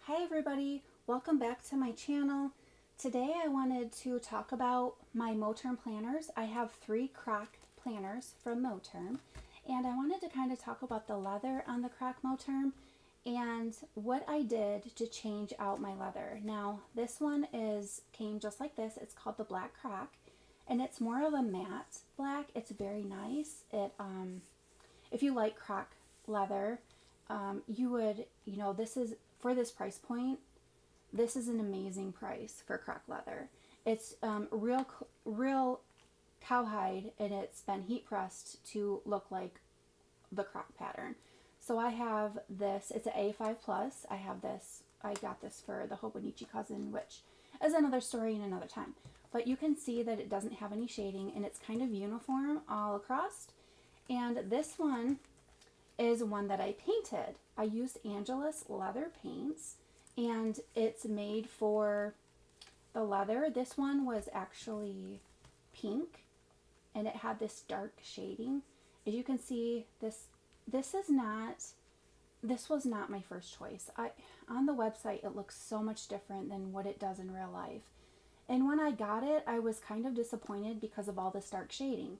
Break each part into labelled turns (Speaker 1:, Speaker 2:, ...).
Speaker 1: Hi everybody, welcome back to my channel. Today I wanted to talk about my Moterm planners. I have 3 Croc planners from Moterm, and I wanted to kind of talk about the leather on the Croc Moterm and what I did to change out my leather. Now this one came just like this. It's called the Black Croc, and it's more of a matte black. It's very nice. If you like Croc leather, you would, this is for this price point. This is an amazing price for Croc leather. It's real cowhide, and it's been heat pressed to look like the Croc pattern. So I have this. It's an A5 plus. I have this. I got this for the Hobonichi cousin, which is another story in another time. But you can see that it doesn't have any shading, and it's kind of uniform all across. And this one is one that I painted. I used Angelus leather paints, and it's made for the leather. This one was actually pink, and it had this dark shading. As you can see, this was not my first choice. On the website it looks so much different than what it does in real life. And when I got it, I was kind of disappointed because of all this dark shading.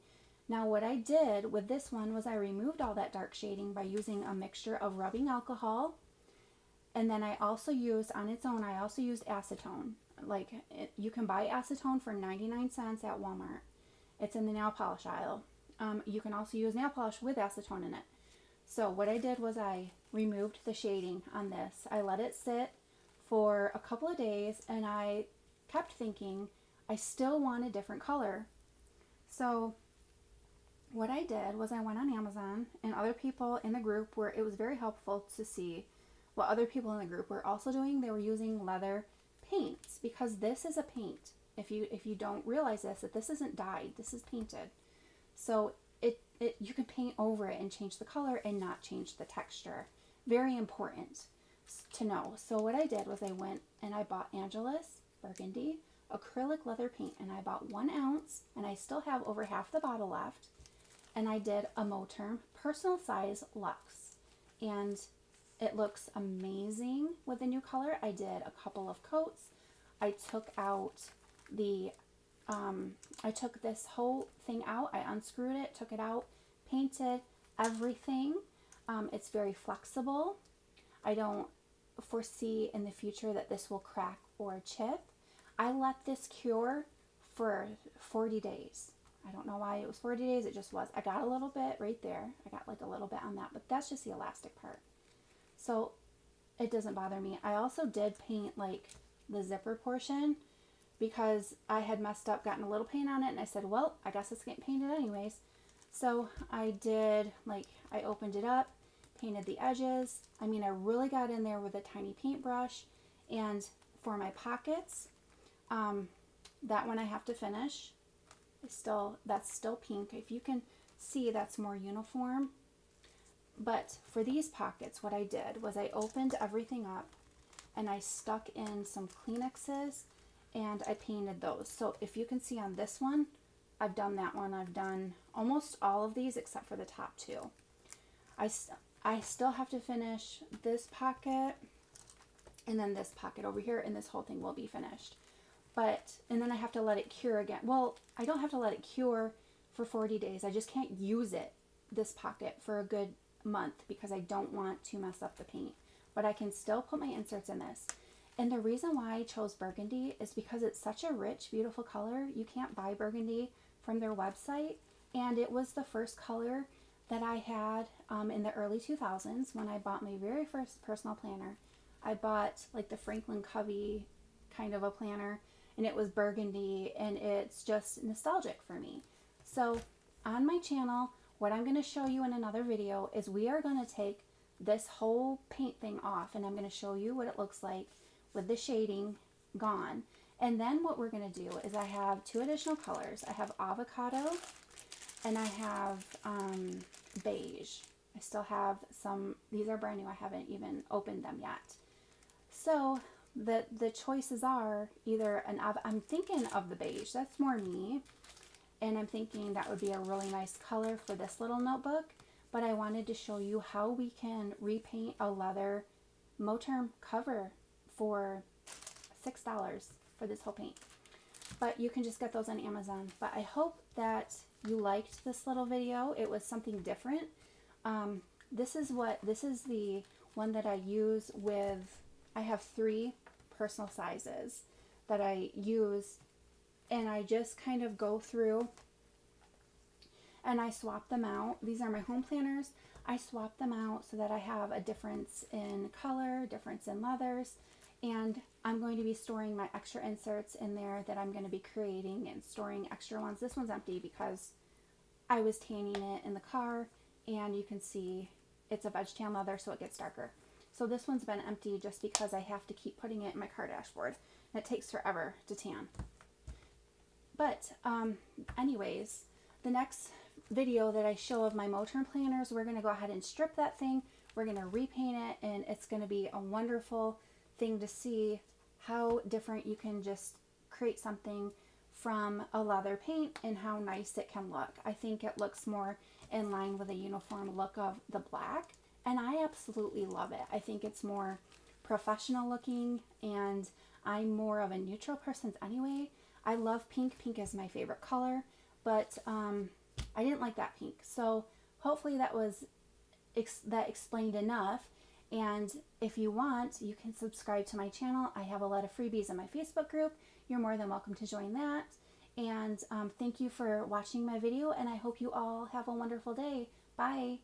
Speaker 1: Now what I did with this one was I removed all that dark shading by using a mixture of rubbing alcohol, and then I also used, on its own, I also used acetone. You can buy acetone for 99 cents at Walmart. It's in the nail polish aisle. You can also use nail polish with acetone in it. So what I did was I removed the shading on this. I let it sit for a couple of days, and I kept thinking I still want a different color. So what I did was I went on Amazon, and other people in the group it was very helpful to see what other people in the group were also doing. They were using leather paints, because this is a paint. If you don't realize that this isn't dyed, this is painted. So you can paint over it and change the color and not change the texture. Very important to know. So what I did was I went and I bought Angelus Burgundy acrylic leather paint, and I bought 1 ounce, and I still have over half the bottle left. And I did a Moterm personal size Luxe, and it looks amazing with the new color. I did a couple of coats. I took out I took this whole thing out. I unscrewed it, took it out, painted everything. It's very flexible. I don't foresee in the future that this will crack or chip. I let this cure for 40 days. I don't know why it was 40 days, it just was. I got a little bit right there. I got like a little bit on that, but that's just the elastic part. So it doesn't bother me. I also did paint like the zipper portion, because I had messed up, gotten a little paint on it, and I said, well, I guess it's getting painted anyways. So I did, I opened it up, painted the edges. I mean, I really got in there with a tiny paintbrush. And for my pockets, that one I have to finish. That's still pink. If you can see, that's more uniform. But for these pockets, what I did was I opened everything up, and I stuck in some Kleenexes, and I painted those. So if you can see on this one, I've done that one. I've done almost all of these except for the top 2. I still have to finish this pocket, and then this pocket over here, and this whole thing will be finished. And then I have to let it cure again. Well, I don't have to let it cure for 40 days. I just can't use it, this pocket, for a good month, because I don't want to mess up the paint. But I can still put my inserts in this. And the reason why I chose burgundy is because it's such a rich, beautiful color. You can't buy burgundy from their website. And it was the first color that I had in the early 2000s when I bought my very first personal planner. I bought like the Franklin Covey kind of a planner, and it was burgundy, and it's just nostalgic for me. So on my channel, what I'm going to show you in another video is we are going to take this whole paint thing off, and I'm going to show you what it looks like with the shading gone. And then what we're going to do is I have 2 additional colors. I have avocado, and I have beige. I still have some. These are brand new. I haven't even opened them yet. So the choices are either I'm thinking of the beige. That's more me. And I'm thinking that would be a really nice color for this little notebook. But I wanted to show you how we can repaint a leather Moterm cover for $6 for this whole paint. But you can just get those on Amazon. But I hope that you liked this little video. It was something different. This is the one that I use with, I have 3 personal sizes that I use, and I just kind of go through and I swap them out. These are my home planners. I swap them out so that I have a difference in color, difference in leathers, and I'm going to be storing my extra inserts in there that I'm going to be creating and storing extra ones. This one's empty because I was tanning it in the car, and you can see it's a veg tan leather, so it gets darker. So this one's been empty just because I have to keep putting it in my car dashboard, and it takes forever to tan. But anyways, the next video that I show of my Moterm planners, we're going to go ahead and strip that thing. We're going to repaint it, and it's going to be a wonderful thing to see how different you can just create something from a leather paint and how nice it can look. I think it looks more in line with a uniform look of the black, and I absolutely love it. I think it's more professional looking, and I'm more of a neutral person anyway. I love pink. Pink is my favorite color, but I didn't like that pink. So hopefully that was that explained enough. And if you want, you can subscribe to my channel. I have a lot of freebies in my Facebook group. You're more than welcome to join that. And thank you for watching my video, and I hope you all have a wonderful day. Bye.